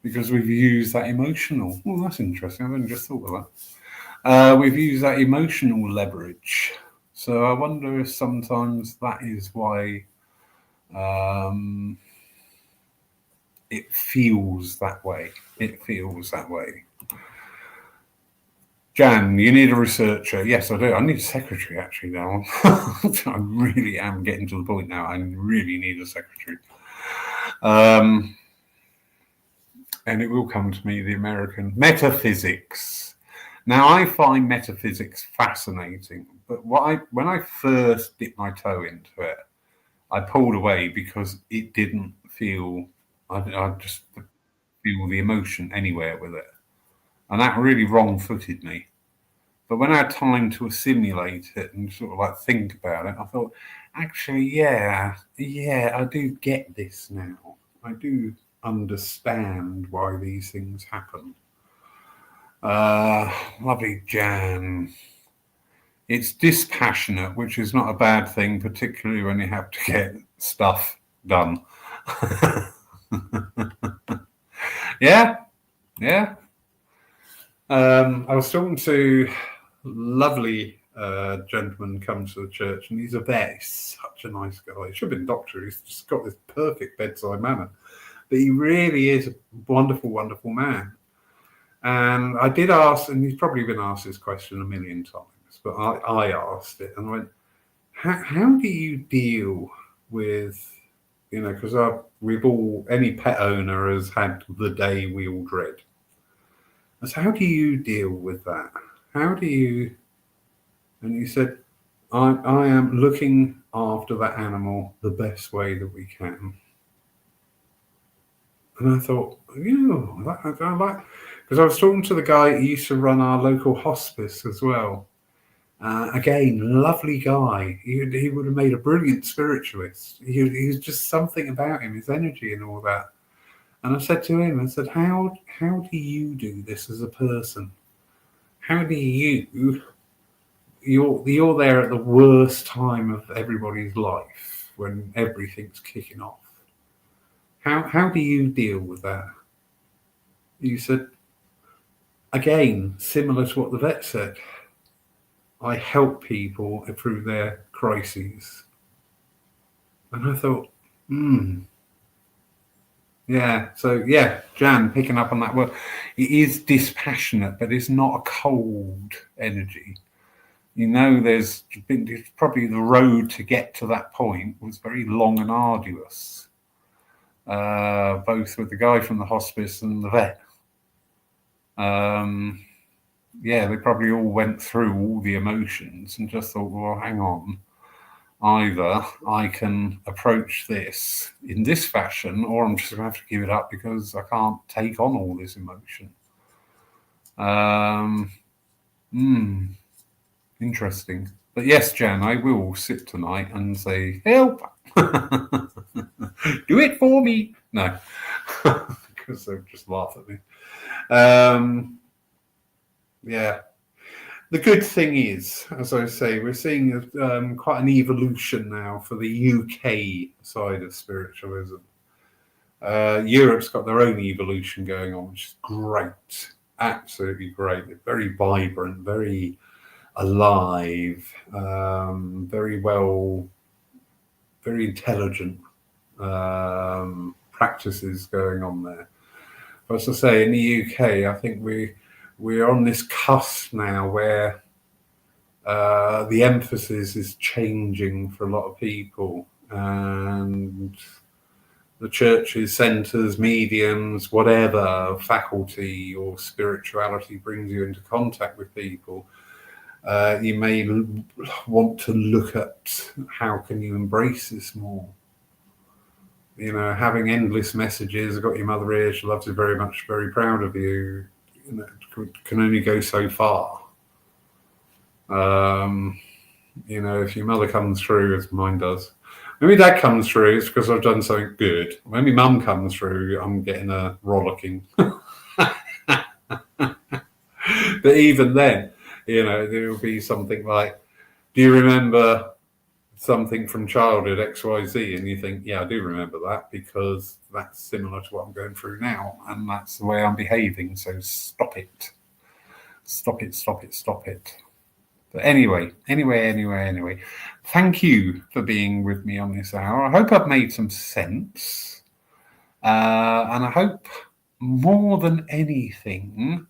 because we've used that emotional. Well, that's interesting. I've only just thought of that. We've used that emotional leverage. So I wonder if sometimes that is why it feels that way. It feels that way. Jan, you need a researcher. Yes, I do. I need a secretary actually now. I really am getting to the point now. I really need a secretary. And it will come to me, the American metaphysics. Now, I find metaphysics fascinating, but when I first dipped my toe into it, I pulled away because it didn't feel. I just feel the emotion anywhere with it, and that really wrong-footed me. But when I had time to assimilate it and sort of like think about it, I thought, actually, yeah, I do get this now. I do understand why these things happen. Lovely Jan. It's dispassionate, which is not a bad thing, particularly when you have to get stuff done. Yeah. I was talking to a lovely gentleman comes to the church, and he's a vet. He's such a nice guy. He should have been a doctor. He's just got this perfect bedside manner. But he really is a wonderful, wonderful man. And I did ask, and he's probably been asked this question a million times, but I asked it, and I went, how do you deal with, you know, because any pet owner has had the day we all dread. I said, how do you deal with that? How do you? And he said, I am looking after that animal the best way that we can. And I thought, I like, because I was talking to the guy who used to run our local hospice as well. Again, lovely guy. He would have made a brilliant spiritualist. He was just something about him, his energy and all that. And I said to him, how do you do this as a person? How do you're there at the worst time of everybody's life when everything's kicking off. How do you deal with that? You said, again, similar to what the vet said, I help people through their crises. And I thought, yeah, so yeah, Jan, picking up on that word, it is dispassionate, but it's not a cold energy. You know, there's probably the road to get to that point was very long and arduous, both with the guy from the hospice and the vet. Yeah, they probably all went through all the emotions and just thought, well, hang on. Either I can approach this in this fashion, or I'm just going to have to give it up because I can't take on all this emotion. Interesting. But yes, Jan, I will sit tonight and say, help! Do it for me! No, because they'll just laugh at me. Yeah. The good thing is, as I say, we're seeing quite an evolution now for the UK side of spiritualism. Europe's got their own evolution going on, which is great. Absolutely great. They're very vibrant, very alive, very intelligent practices going on there. But as I say, in the UK, I think we're on this cusp now where the emphasis is changing for a lot of people, and the churches, centres, mediums, whatever faculty or spirituality brings you into contact with people, you may want to look at how can you embrace this more. You know, having endless messages, I've got your mother here, she loves you very much, very proud of you, you know, can only go so far. You know, if your mother comes through, as mine does, When my dad comes through, it's because I've done something good. When my mum comes through, I'm getting a rollicking. But even then, there will be something like, do you remember something from childhood XYZ? And you think, yeah, I do remember that because that's similar to what I'm going through now. And that's the way I'm behaving. So stop it. Stop it, stop it, stop it. But anyway. Thank you for being with me on this hour. I hope I've made some sense. And I hope more than anything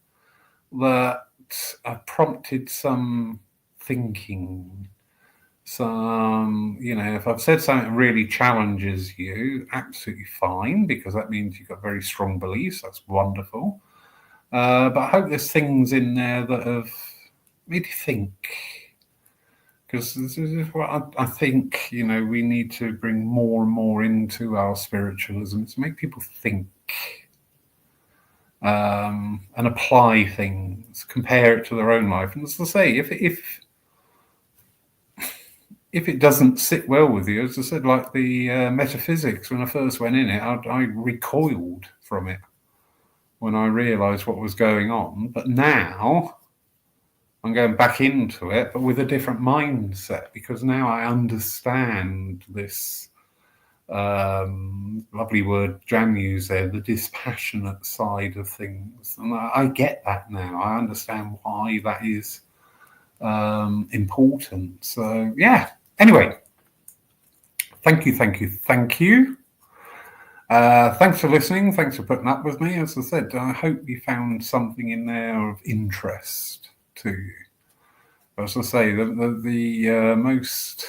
that I've prompted some thinking. Some, if I've said something that really challenges you, absolutely fine, because that means you've got very strong beliefs. That's wonderful. But I hope there's things in there that have made you think. Because this is what I think, we need to bring more and more into our spiritualism, to make people think. And apply things, compare it to their own life. And as I say, if it doesn't sit well with you, as I said, like the metaphysics, when I first went in it, I recoiled from it when I realised what was going on. But now I'm going back into it, but with a different mindset, because now I understand this lovely word Jan used there, the dispassionate side of things. And I get that now. I understand why that is important. So, yeah. Anyway, thank you. Thanks for listening. Thanks for putting up with me. As I said, I hope you found something in there of interest to you. As I say, the most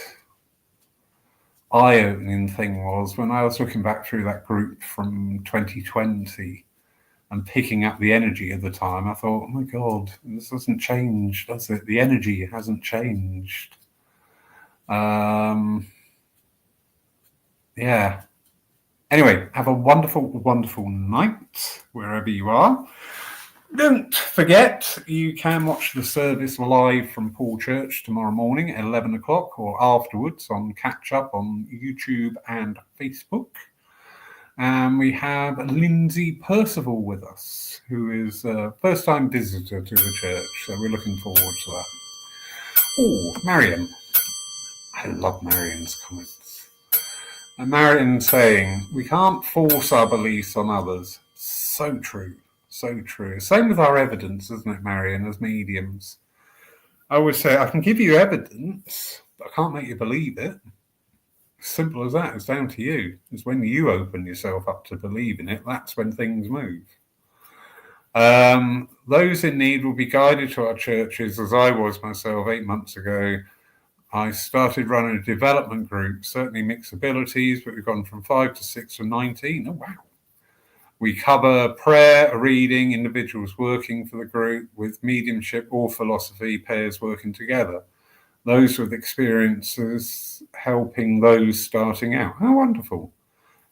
eye-opening thing was when I was looking back through that group from 2020 and picking up the energy of the time. I thought, oh my God, this doesn't change, does it? The energy hasn't changed. Yeah. Anyway, have a wonderful night wherever you are. Don't forget, you can watch the service live from Paul Church tomorrow morning at 11 o'clock or afterwards on Catch Up on YouTube and Facebook. And we have Lindsay Percival with us, who is a first-time visitor to the church. So we're looking forward to that. Oh, Marion. I love Marion's comments. And Marion saying, we can't force our beliefs on others. So true. So true. Same with our evidence, isn't it, Marion, as mediums? I always say, I can give you evidence, but I can't make you believe it. Simple as that. It's down to you. It's when you open yourself up to believe in it, that's when things move. Those in need will be guided to our churches, as I was myself 8 months ago. I started running a development group, certainly mixed abilities, but we've gone from 5 to 6 to 19. Oh, wow. We cover prayer, reading, individuals working for the group with mediumship or philosophy, pairs working together. Those with experiences helping those starting out. How wonderful.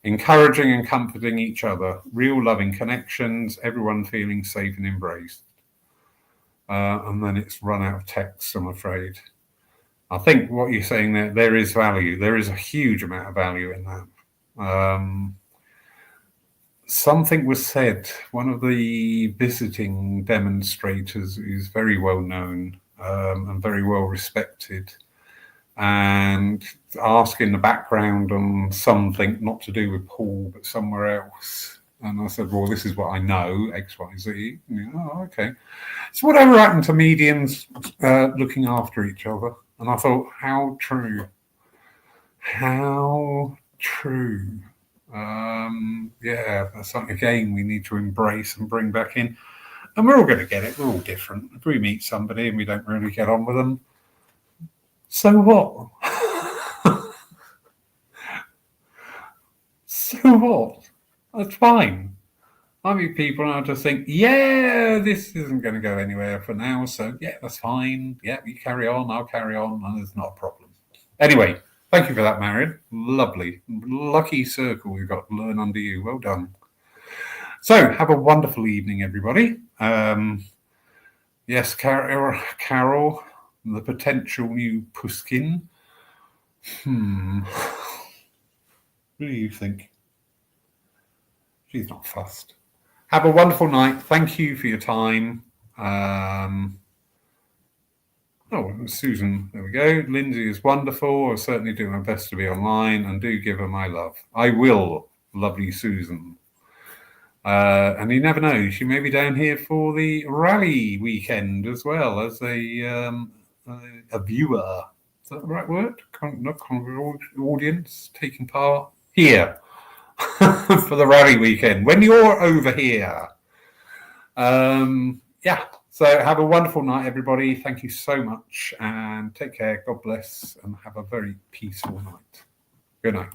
Encouraging and comforting each other. Real loving connections, everyone feeling safe and embraced. And then it's run out of text, I'm afraid. I think what you're saying there is value. There is a huge amount of value in that. Something was said, one of the visiting demonstrators who's very well known and very well respected, and asking the background on something not to do with Paul, but somewhere else. And I said, well, this is what I know, X, Y, Z. Oh, okay. So whatever happened to mediums looking after each other? And I thought, how true. How true. Yeah, that's something, again, we need to embrace and bring back in. And we're all going to get it. We're all different. If we meet somebody and we don't really get on with them, so what? So what? That's fine. I meet people and I just think, yeah, this isn't going to go anywhere for now. So, yeah, that's fine. Yeah, you carry on. I'll carry on. And it's not a problem. Anyway, thank you for that, Marion. Lovely. Lucky circle we've got to learn under you. Well done. So, have a wonderful evening, everybody. Yes, Carol, the potential new Puskin. What do you think? She's not fussed. Have a wonderful night. Thank you for your time. Susan, there we go. Lindsay is wonderful. I'll certainly do my best to be online and do give her my love. I will, lovely Susan. And you never know, she may be down here for the rally weekend as well as a viewer. Is that the right word? Not audience taking part here for the rally weekend when you're over here. Yeah. So have a wonderful night, everybody. Thank you so much and take care. God bless and have a very peaceful night. Good night.